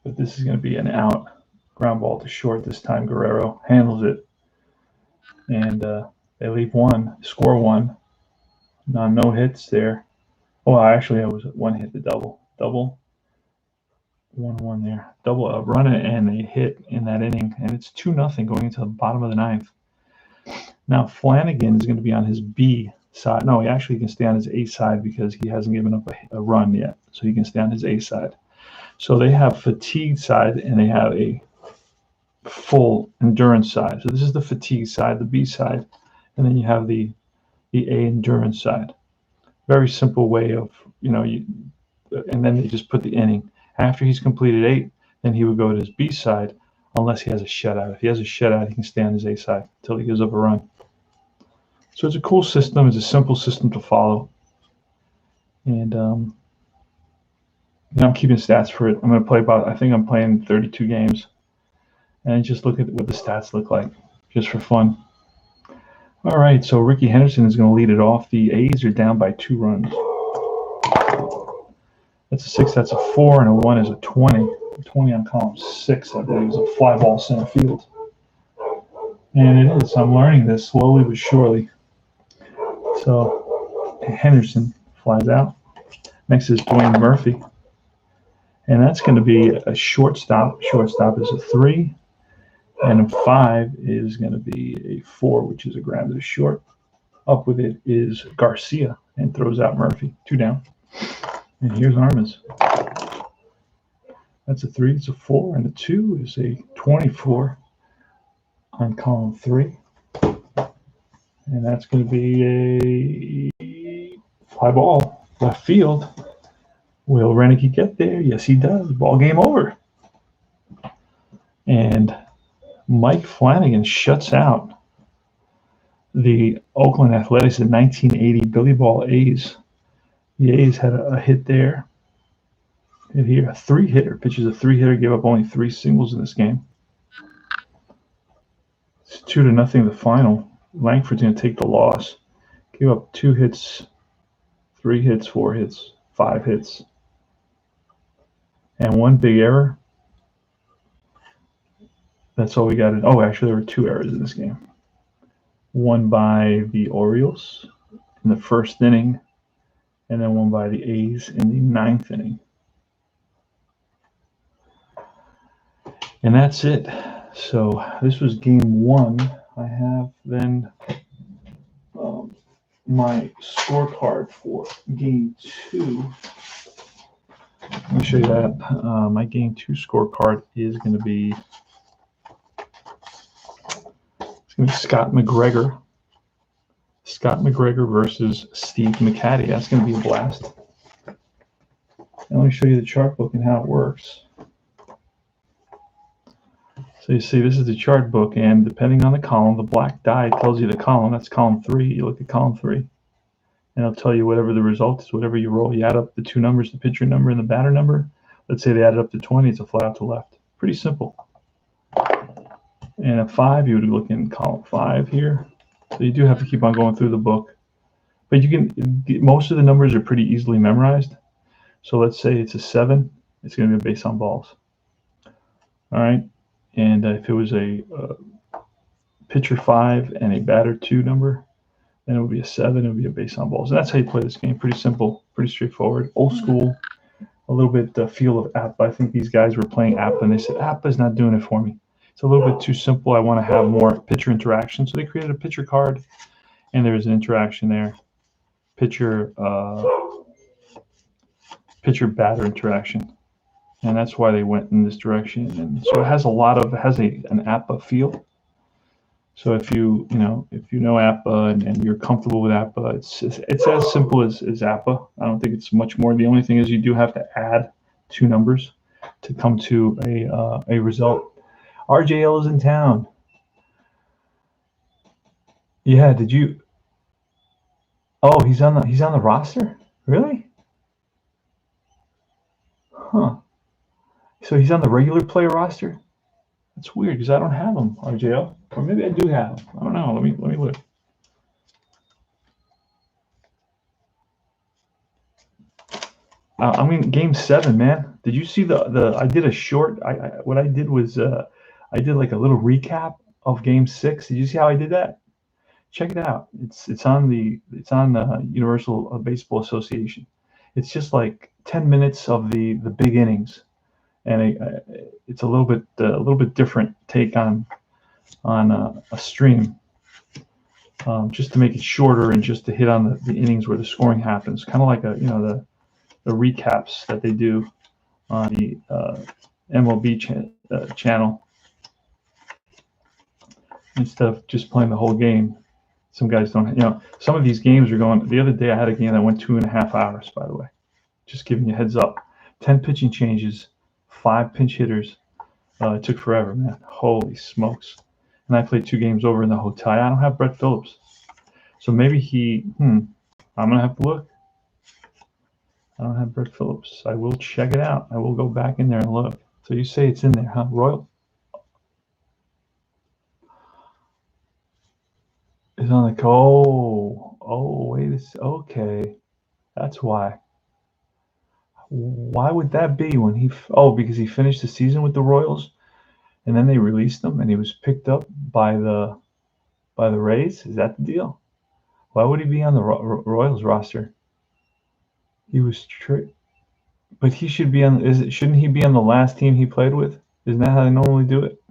But this is going to be an out. Ground ball to short this time. Guerrero handles it. And they leave 1, score 1. No hits there. Oh, actually, I was 1 hit, the double. Double. 1-1 there. Double a run and a hit in that inning. And it's 2-0 going into the bottom of the ninth. Now, Flanagan is going to be on his B side. No, he actually can stay on his A side because he hasn't given up a run yet. So he can stay on his A side. So they have fatigue side and they have a full endurance side. So this is the fatigue side, the B side, and then you have the A endurance side. Very simple way of, and then they just put the inning. After he's completed 8, then he would go to his B side unless he has a shutout. If he has a shutout, he can stay on his A side until he gives up a run. So it's a cool system. It's a simple system to follow. And I'm keeping stats for it. I'm going to play I think I'm playing 32 games. And just look at what the stats look like, just for fun. All right, so Ricky Henderson is going to lead it off. The A's are down by 2 runs. That's a 6, that's a 4, and a 1 is a 20. 20 on column 6, I believe, is a fly ball center field. And it is. I'm learning this slowly but surely. So Henderson flies out. Next is Dwayne Murphy. And that's going to be a shortstop. Shortstop is a 3. And a 5 is going to be a 4, which is a ground to short. Up with it is Garcia and throws out Murphy. 2 down. And here's Armas. That's a 3, it's a 4, and a 2 is a 24 on column 3. And that's going to be a fly ball left field. Will Renicky get there? Yes, he does. Ball game over. And Mike Flanagan shuts out the Oakland Athletics in 1980 Billy Ball A's. The A's had a hit there. And here, a 3-hitter. Pitches a 3-hitter, gave up only 3 singles in this game. It's 2-0 the final. Langford's going to take the loss. Gave up 2 hits, 3 hits, 4 hits, 5 hits. And 1 big error. That's all we got. Oh, actually, there were 2 errors in this game. One by the Orioles in the first inning, and then one by the A's in the 9th inning. And that's it. So this was game one. I have then my scorecard for game two. Let me show you that. My game two scorecard is going to be Scott McGregor. Scott McGregor versus Steve McCaddy. That's going to be a blast. And let me show you the chart book and how it works. So you see, this is the chart book, and depending on the column, the black die tells you the column. That's column 3. You look at column 3, and it'll tell you whatever the result is, whatever you roll. You add up the two numbers, the pitcher number and the batter number. Let's say they added up to 20. It's a fly out to left. Pretty simple. And at 5, you would look in column 5 here. So you do have to keep on going through the book. But you can, most of the numbers are pretty easily memorized. So let's say it's a 7. It's going to be based on balls. All right. And if it was a pitcher 5 and a batter 2 number, then it would be a 7. It would be a base on balls. And that's how you play this game. Pretty simple, pretty straightforward, old school, a little bit feel of APA. I think these guys were playing APA, and they said, APA is not doing it for me. It's a little bit too simple. I want to have more pitcher interaction. So they created a pitcher card, and there's an interaction there. Pitcher batter interaction. And that's why they went in this direction. And so it has an APA feel. So if you know APA and you're comfortable with APA, it's as simple as APA. I don't think it's much more. The only thing is you do have to add 2 numbers to come to a result. RJL is in town. Yeah, did you? Oh, he's on the roster? Really? Huh. So he's on the regular player roster? That's weird because I don't have him, RJL. Or maybe I do have him. I don't know. Let me look. I mean, game 7, man. Did you see the? I did a short. What I did was I did like a little recap of game 6. Did you see how I did that? Check it out. It's on the Universal Baseball Association. It's just like 10 minutes of the big innings, and it's a little bit different take on a stream, just to make it shorter and just to hit on the innings where the scoring happens. Kind of like the recaps that they do on the MLB channel, instead of just playing the whole game. Some guys don't, some of these games are going. The other day I had a game that went 2.5 hours, by the way. Just giving you a heads up. 10 pitching changes, 5 pinch hitters. It took forever, man. Holy smokes. And I played 2 games over in the hotel. I don't have Brett Phillips. So maybe I'm going to have to look. I don't have Brett Phillips. I will check it out. I will go back in there and look. So you say it's in there, huh? Royal is on the call. Oh, wait a second. Okay. That's why. Why would that be when because he finished the season with the Royals and then they released him and he was picked up by the Rays? Is that the deal? Why would he be on the Royals roster? He was but he should be on. Shouldn't he be on the last team he played with? Isn't that how they normally do it?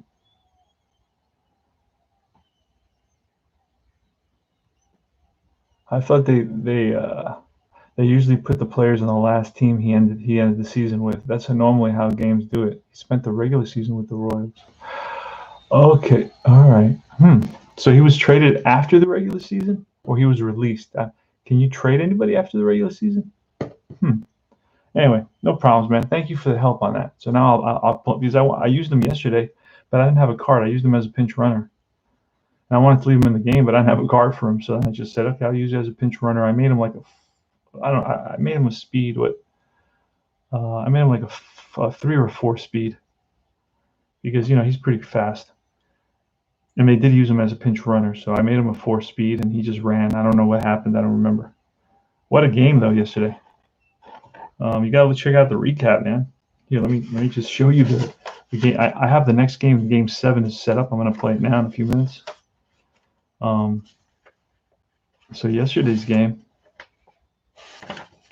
I thought they usually put the players on the last team he ended the season with. That's normally how games do it. He spent the regular season with the Royals. Okay, all right. So he was traded after the regular season, or he was released? Can you trade anybody after the regular season? Anyway, no problems, man. Thank you for the help on that. So now I'll because I used them yesterday, but I didn't have a card. I used them as a pinch runner. And I wanted to leave him in the game, but I didn't have a card for him. So I just said, okay, I'll use it as a pinch runner. I made him like I made him a speed. I made him like a 3 or 4 speed because he's pretty fast. And they did use him as a pinch runner, so I made him a 4 speed, and he just ran. I don't know what happened. I don't remember. What a game though yesterday. You gotta check out the recap, man. Here, let me just show you the game. I have the next game. Game 7 is set up. I'm gonna play it now in a few minutes. So yesterday's game.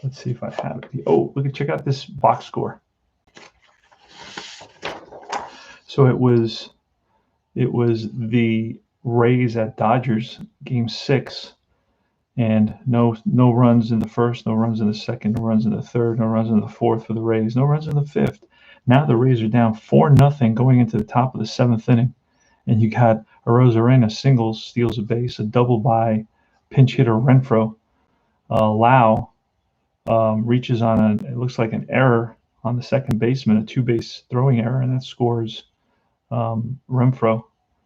Let's see if I have it. Oh, check out this box score. So it was the Rays at Dodgers, Game 6, and no runs in the first, no runs in the second, no runs in the third, no runs in the fourth for the Rays, no runs in the fifth. Now the Rays are down 4-0 going into the top of the seventh inning, and you got Arozarena singles, steals a base, a double by pinch hitter Renfroe. Lau reaches on it looks like an error on the second baseman, a two-base throwing error, and that scores Renfroe.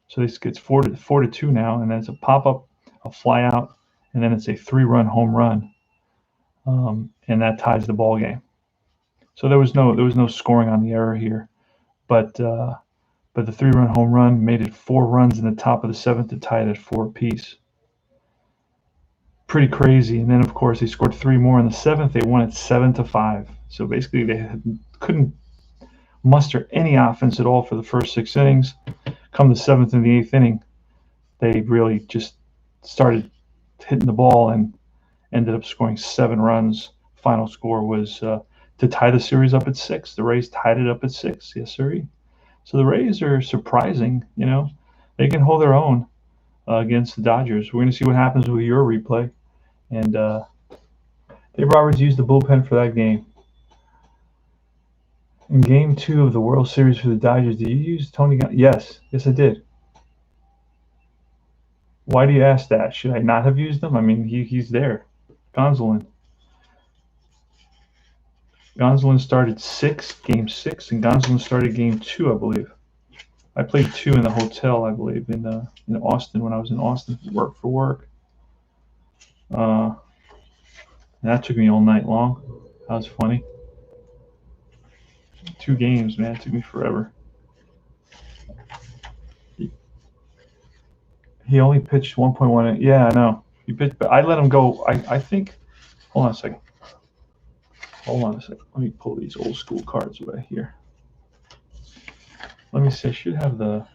So this gets 4-2 now, and then it's a pop-up, a fly-out, and then it's a 3-run home run, and that ties the ball game. So there was no scoring on the error here, but the 3-run home run made it 4 runs in the top of the seventh to tie it at 4 apiece. Pretty crazy. And then of course they scored 3 more in the seventh. They won it 7-5. So basically they couldn't muster any offense at all for the first 6 innings. Come the seventh and the eighth inning, they really just started hitting the ball and ended up scoring 7 runs. Final score was to tie the series up at 6. The Rays tied it up at 6. Yes, sir. So the Rays are surprising. They can hold their own against the Dodgers. We're going to see what happens with your replay. And Dave Roberts used the bullpen for that game. In Game 2 of the World Series for the Dodgers, did you use Tony Gonsolin? Yes, I did. Why do you ask that? Should I not have used him? I mean, he's there. Gonsolin started Game 6, and Gonsolin started Game 2, I believe. I played 2 in the hotel, I believe, in Austin when I was in Austin for work. And that took me all night long. That was funny. 2 games, man. It took me forever. He only pitched 1.1. Yeah, I know. He pitched, but I let him go. I think. Hold on a second. Let me pull these old school cards away here. Let me see. I should have the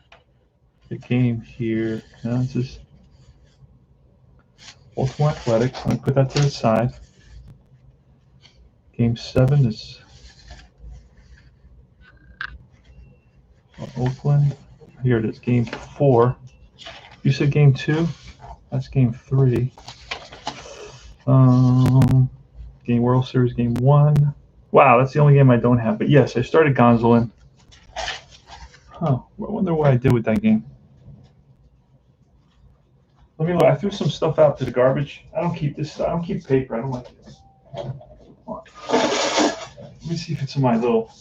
game here. This is Ultimate Athletics. Let me put that to the side. Game 7 is Oakland. Here it is. Game 4. You said Game 2? That's Game 3. Game World Series Game 1. Wow, that's the only game I don't have. But yes, I started Gonsolin. I wonder what I did with that game. Let me look. I threw some stuff out to the garbage. I don't keep this stuff. I don't keep paper. I don't like it. Let me see if it's in my little.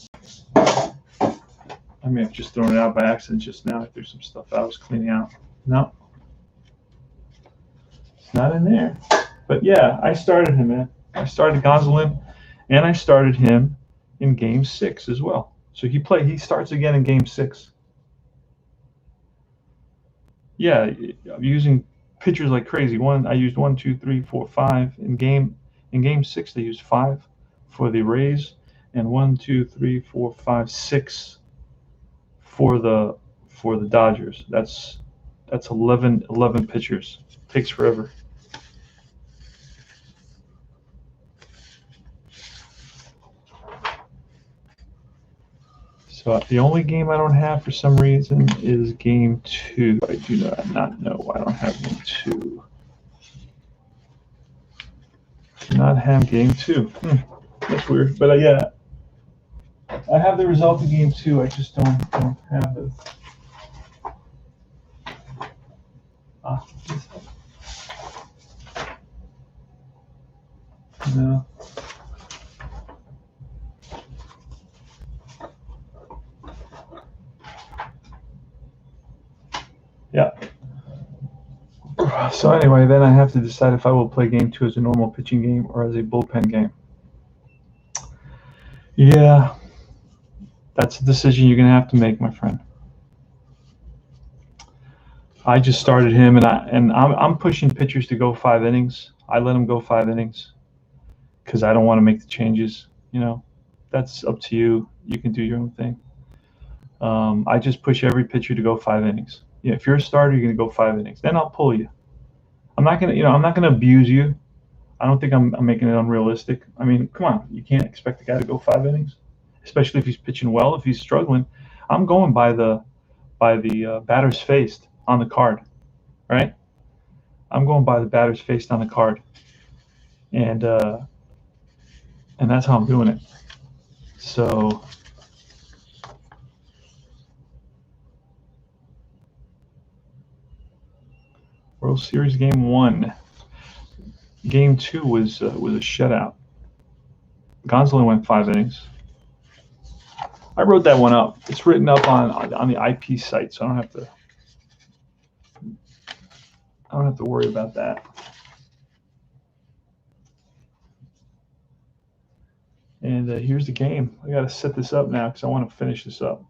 I may have just thrown it out by accident just now. I threw some stuff out. I was cleaning out. No. It's not in there. But yeah, I started him, man. I started Gonsolin, and I started him in Game 6 as well. So he starts again in Game 6. Yeah, I'm using pitchers like crazy. I used 1, 2, 3, 4, 5 in Game 6. They used 5 for the Rays, and 1, 2, 3, 4, 5, 6 for the Dodgers. That's 11 pitchers. Takes forever. So the only game I don't have for some reason is Game 2. I do not know why I don't have Game 2. Do not have Game 2. That's weird. But yeah, I have the result of Game 2. I just don't have it. No. Yeah. So anyway, then I have to decide if I will play Game 2 as a normal pitching game or as a bullpen game. Yeah, that's a decision you're going to have to make, my friend. I just started him, and I'm pushing pitchers to go 5 innings. I let them go 5 innings because I don't want to make the changes. That's up to you. You can do your own thing. I just push every pitcher to go 5 innings. Yeah, if you're a starter, you're going to go 5 innings. Then I'll pull you. I'm not gonna abuse you. I don't think I'm making it unrealistic. I mean, come on, you can't expect a guy to go 5 innings, especially if he's pitching well. If he's struggling, I'm going by the batters faced on the card, right? I'm going by the batters faced on the card, and that's how I'm doing it. So World Series Game 1. Game 2 was a shutout. Gonsolin went 5 innings. I wrote that one up. It's written up on the IP site, so I don't have to worry about that. And here's the game. I got to set this up now because I want to finish this up.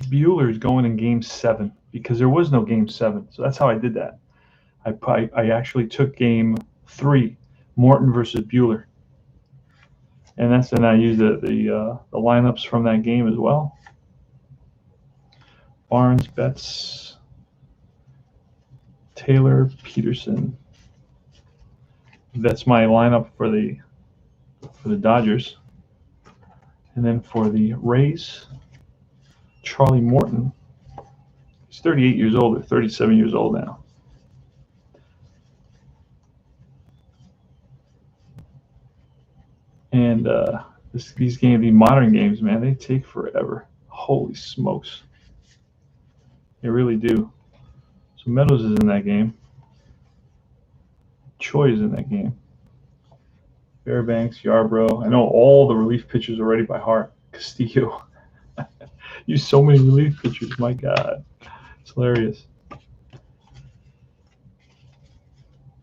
Bueller is going in Game 7 because there was no Game 7, so that's how I did that. I actually took Game 3, Morton versus Bueller, and I used the lineups from that game as well. Barnes, Betts, Taylor, Peterson. That's my lineup for the Dodgers. And then for the Rays, Charlie Morton. He's 38 years old or 37 years old now. And these modern games, man, they take forever. Holy smokes. They really do. So Meadows is in that game. Choi is in that game. Fairbanks, Yarbrough. I know all the relief pitchers already by heart. Castillo. Use so many relief pitchers. My God. It's hilarious.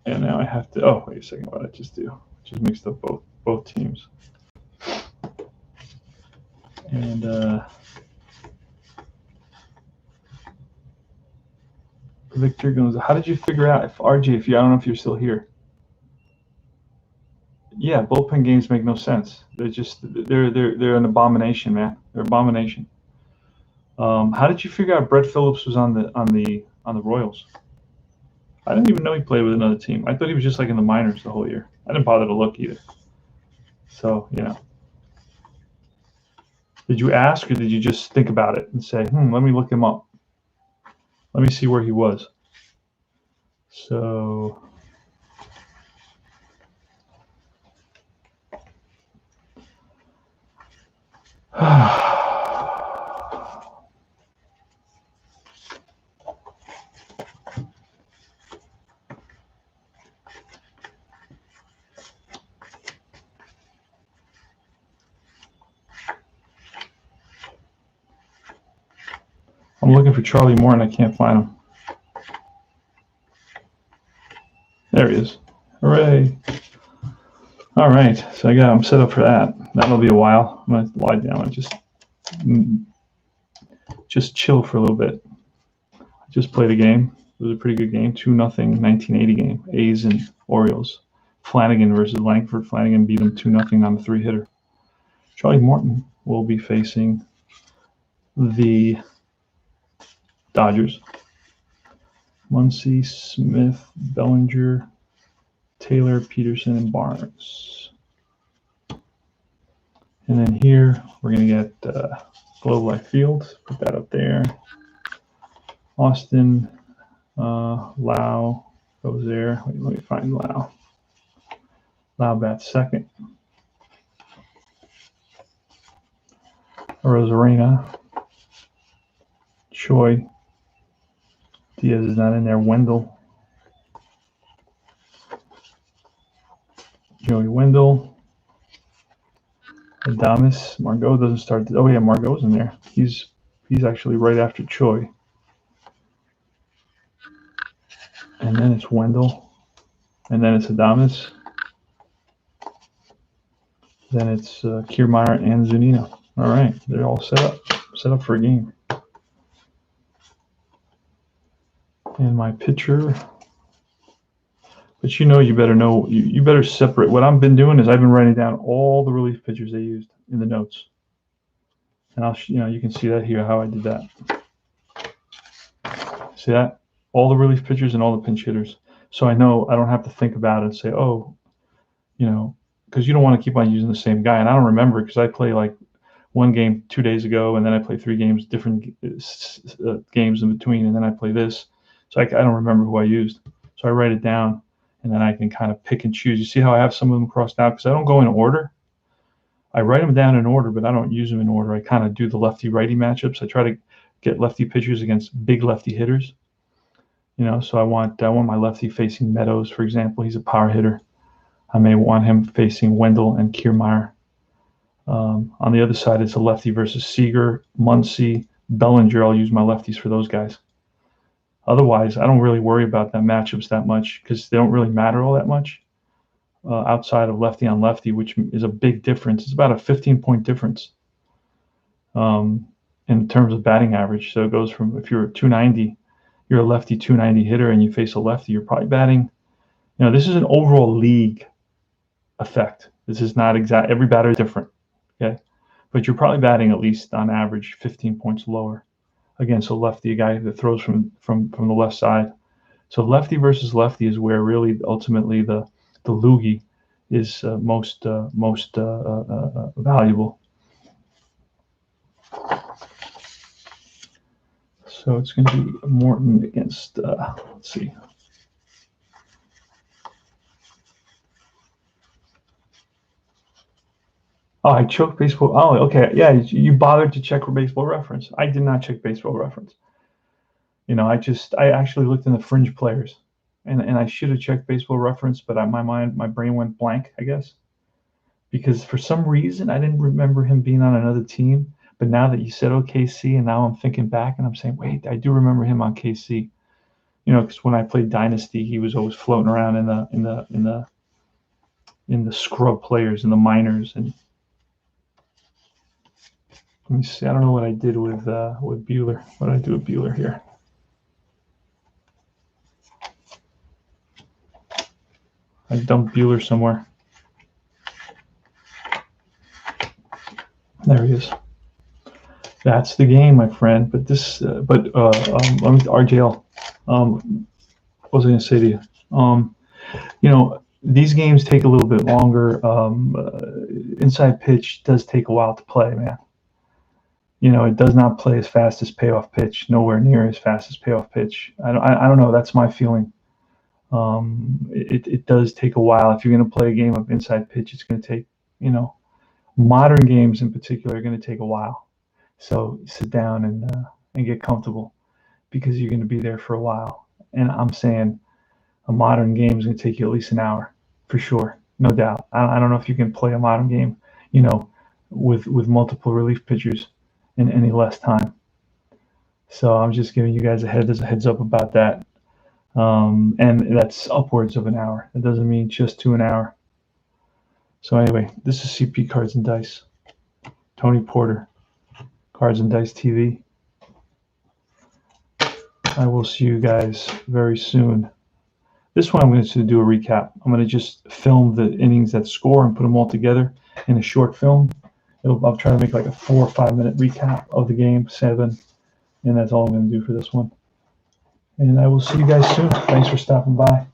And now I have to. Oh, wait a second. What did I just do? Just mixed up both teams. And Victor goes, how did you figure out if RJ, I don't know if you're still here. Yeah, bullpen games make no sense. They're an abomination, man. They're abomination. How did you figure out Brett Phillips was on the Royals? I didn't even know he played with another team. I thought he was just like in the minors the whole year. I didn't bother to look either. So, Did you ask or did you just think about it and say, let me look him up. Let me see where he was. So I'm looking for Charlie Moore and I can't find him. There he is. Hooray. All right, so I'm set up for that. That'll be a while. I'm going to lie down and just chill for a little bit. I just played a game. It was a pretty good game, 2-0, 1980 game. A's and Orioles. Flanagan versus Langford. Flanagan beat him 2-0 on the 3-hitter. Charlie Morton will be facing the Dodgers. Muncy, Smith, Bellinger, Taylor, Peterson, and Barnes. And then here we're going to get Globe Life Field. Put that up there. Austin, Lau goes there. Wait, let me find Lau. Lau bats second. Rosarena. Choi. Diaz is not in there. Wendell. Joey Wendell. Adames. Margot doesn't start. Oh yeah, Margot's in there. He's actually right after Choi. And then it's Wendell. And then it's Adames. Then it's Kiermaier and Zunino. All right, they're all set up for a game. And my pitcher. But you better know, you better separate. What I've been doing is I've been writing down all the relief pitchers they used in the notes. And you can see that here, how I did that. See that? All the relief pitchers and all the pinch hitters. So I know I don't have to think about it and say, because you don't want to keep on using the same guy. And I don't remember because I play like one game 2 days ago, and then I play 3 games, different games in between, and then I play this. So I don't remember who I used. So I write it down, and then I can kind of pick and choose. You see how I have some of them crossed out because I don't go in order. I write them down in order, but I don't use them in order. I kind of do the lefty-righty matchups. I try to get lefty pitchers against big lefty hitters. So I want my lefty facing Meadows, for example. He's a power hitter. I may want him facing Wendell and Kiermaier. On the other side, it's a lefty versus Seager, Muncy, Bellinger. I'll use my lefties for those guys. Otherwise, I don't really worry about that matchups that much because they don't really matter all that much outside of lefty on lefty, which is a big difference. It's about a 15-point difference in terms of batting average. So it goes from, if you're 290, you're a lefty 290 hitter and you face a lefty, you're probably batting, this is an overall league effect. This is not exact. Every batter is different, okay? But you're probably batting at least on average 15 points lower against a lefty, a guy that throws from the left side. So lefty versus lefty is where really ultimately the loogie is most valuable. So it's going to be Morton against, let's see. Oh, I choked Baseball. Oh, okay. Yeah, you bothered to check for Baseball Reference. I did not check Baseball Reference. I actually looked in the fringe players, and I should have checked Baseball Reference, but my brain went blank, I guess, because for some reason I didn't remember him being on another team. But now that you said OKC, and now I'm thinking back, and I'm saying, wait, I do remember him on KC. Because when I played Dynasty, he was always floating around in the scrub players, in the minors, and. Let me see. I don't know what I did with Bueller. What did I do with Bueller here? I dumped Bueller somewhere. There he is. That's the game, my friend. But let me RJL. What was I going to say to you? These games take a little bit longer. Inside pitch does take a while to play, man. It does not play as fast as payoff pitch, nowhere near as fast as payoff pitch. I don't know. That's my feeling. It does take a while. If you're going to play a game of inside pitch, it's going to take, modern games in particular are going to take a while. So sit down and get comfortable because you're going to be there for a while. And I'm saying a modern game is going to take you at least an hour for sure, no doubt. I don't know if you can play a modern game, with multiple relief pitchers in any less time. So I'm just giving you guys a heads up about that. And that's upwards of an hour. It doesn't mean just to an hour. So anyway, this is CP Cards and Dice. Tony Porter, Cards and Dice TV. I will see you guys very soon. This one I'm going to do a recap. I'm going to just film the innings that score and put them all together in a short film. I'll try to make like a 4 or 5 minute recap of the game, 7, and that's all I'm going to do for this one. And I will see you guys soon. Thanks for stopping by.